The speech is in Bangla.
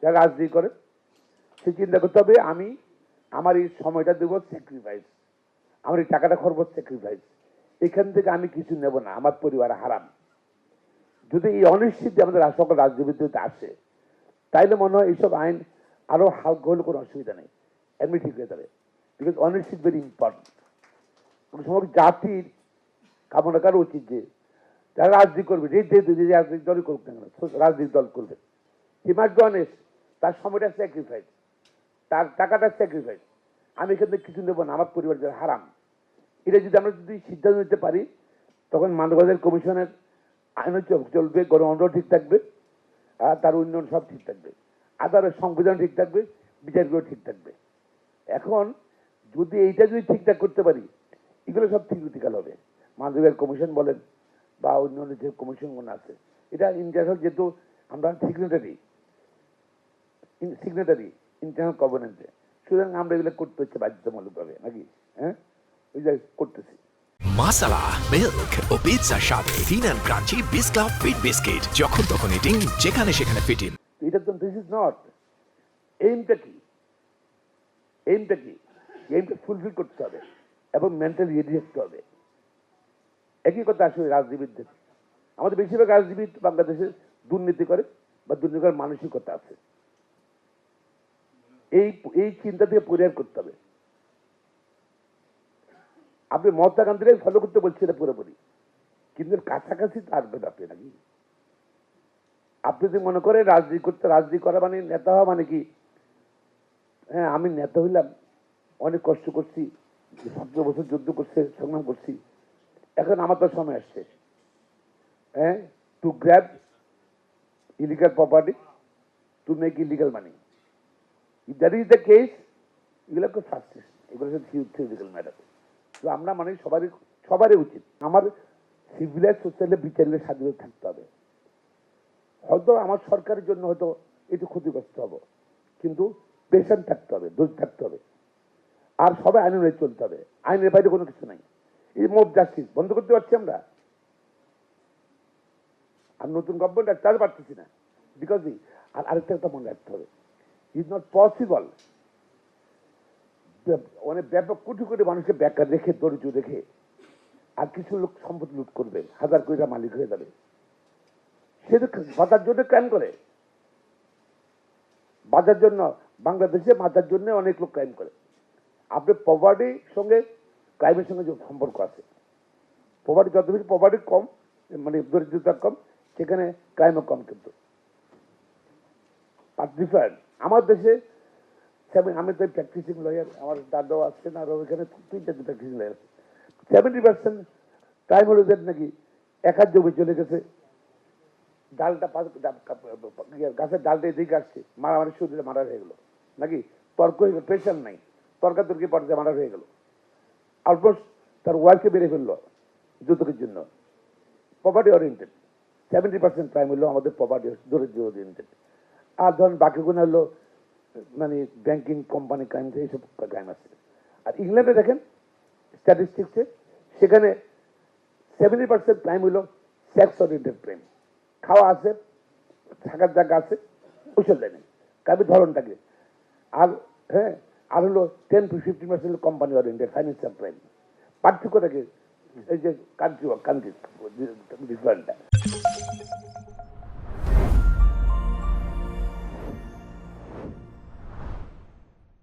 যারা রাজনীতি করে সে চিন্তা করতে হবে আমি আমার এই সময়টা দেবো স্যাক্রিফাইস, আমার এই টাকাটা খরচ স্যাক্রিফাইস, এখান থেকে আমি কিছু নেব না, আমার পরিবার হারাম। যদি এই অনিশ্চিত আমাদের সকল রাজনীতিতে আসে তাইলে মনে হয় এইসব আইন আরো হালকা হলে কোনো অসুবিধা নেই, এমনি ঠিক হয়ে যাবে। বিকজ অনিশ্চিত ভেরি ইম্পর্টেন্ট। সমগ্র জাতির কামনা করা উচিত যে যারা রাজনীতি করবে, যে রাজনৈতিক দলই করুক না কেন, রাজনৈতিক দল করবে, হি মাস্ট বি অনেস্ট, তার সময়টা স্যাক্রিফাইস, তার টাকাটা স্যাক্রিফাইস, আমি এখান থেকে কিছু নেবো না, আমার পরিবার যারা হারাম। এটা যদি আমরা যদি সিদ্ধান্ত নিতে পারি তখন মানবাধিকার কমিশনের আইনও চলবে, গণতন্ত্র ঠিক থাকবে, আর তার উন্নয়ন সব ঠিক থাকবে, আদালত সংবিধান ঠিক থাকবে, বিচারগুলো ঠিক থাকবে। এখন যদি এইটা যদি ঠিকঠাক করতে পারি এগুলো সব থিওরিটিক্যাল হবে। মানবাধিকার কমিশন বলেন বা অন্যান্য যে কমিশনগুলো আছে, এটা ইন্টারন্যাশনাল, যেহেতু আমরা সিগনেটারি ইন্টারন্যাশনাল কভেনেন্টে, সুতরাং আমরা এগুলো করতে হচ্ছে বাধ্যতামূলকভাবে, নাকি? হ্যাঁ, ওই যে করতেছি। মাসালা, মিল্ক ও পিৎজার সাথে thin and crunchy biscuit fit biscuit, যখন তখন ইটিং, যেখানে সেখানে ফিটিং। এটা তো দিস ইজ নট এইমটা কি, এইমটা ফুলফিল করতে হবে এবং মেন্টালি রেডি থাকতে হবে। একই কথা আসলে রাজনীতিবিদদের, আমাদের বেশিরভাগ রাজনীতিবিদ বাংলাদেশে দুর্নীতি করে বা দুর্নীতি করার মানসিকতা আছে। এই চিন্তা থেকে পরিহার করতে হবে। আপনি মহাত্মা গান্ধীরাই ফলো করতে বলছেন পুরোপুরি, কিন্তু কাছাকাছি আসবেন আপনি, নাকি? আপনি যদি মনে করেন রাজনীতি করা মানে নেতা হওয়া মানে কি, হ্যাঁ আমি নেতা হইলাম, অনেক কষ্ট করছি, 17 বছর যুদ্ধ করছে, সংগ্রাম করছি, এখন আমার তো সময় আসছে, হ্যাঁ, two grab illegal property, to make illegal money. If that is the case, এগুলো খুব ফ্রাস্ট্রেশন, এগুলো থিওরিটিক্যাল ম্যাটার। তো আমরা মানে সবারই উচিত আমার সিভিলাইজ সোসাইটি বিচারের স্বাধীনতা থাকতে হবে। হয়তো আমার সরকারের জন্য হয়তো একটু ক্ষতিগ্রস্ত হবো, কিন্তু পেশেন্ট থাকতে হবে, ধৈর্য থাকতে হবে, আর সবাই আইন অনুযায়ী চলতে হবে। আইনের বাইরে কোনো কিছু নাই। এই মব জাস্টিস বন্ধ করতে পারছি আমরা, আর নতুন গভর্নমেন্ট চার্জ পারতেছি না, বিকজ আর আরেকটা কথা মনে রাখতে হবে, ইজ নট পসিবল অনেক ব্যাপক কোটি কোটি মানুষকে বেকার রেখে, দরিদ্র রেখে, আর কিছু লোক সম্পত্তি লুট করবে, হাজার কোটি টাকা মালিক হয়ে যাবে, সে তো বাঁচার জন্য ক্রাইম করে। বাঁচার জন্য বাংলাদেশে বাঁচার জন্য অনেক লোক ক্রাইম করে। আপনি পভার্টির সঙ্গে ক্রাইমের সঙ্গে যে সম্পর্ক আছে, পভার্টি যত বেশি পভার্টি কম, মানে দরিদ্রতা কম, সেখানে ক্রাইমও কম। কিন্তু ডিফারেন্ট আমার দেশে, আমি তো প্র্যাকটিসিং লয়ার, আমার দাদাও আছেন, আর ওইখানে 3-4 প্র্যাকটিসিং লয়ার আছে। 70% ক্রাইম হলো যে নাকি এক হাত জমি চলে গেছে, ডালটা গাছের ডালটা এদিকে আসছে, মারামারি শুরু দিলে মারা হয়ে গেল, নাকি তর্ক হয়ে গেল, প্রেশার নাই, তর্কাতর্কি পর্যায়ে মারা হয়ে গেল, অলমোস্ট তার ওয়াইফকে মেরে ফেললো যৌতুকের জন্য। প্রপার্টি ওরিয়েন্টেড 70% ক্রাইম হলো আমাদের প্রপার্টি দরিদ্র ওরিয়েন্টেড। আর ধরেন বাকিগুলো হলো মানে ব্যাংকিং, কোম্পানি ক্রাইম, এইসব ক্রাইম আছে। আর ইংল্যান্ডে দেখেন স্ট্যাটিস্টিক্সে, সেখানে 70% ক্রাইম হলো সেক্স ওরিয়েন্টেড ক্রাইম। খাওয়া আছে, থাকার জায়গা আছে, ওইসব লাইনে কাবির ধরনটাকে। আর হ্যাঁ, আর হলো 10-15% কোম্পানি ওরিয়েন্টেড ফাইন্যান্সিয়াল ক্রাইম। পার্থক্যটাকে এই যে কান্ট্রি ডিফারেন্টটা।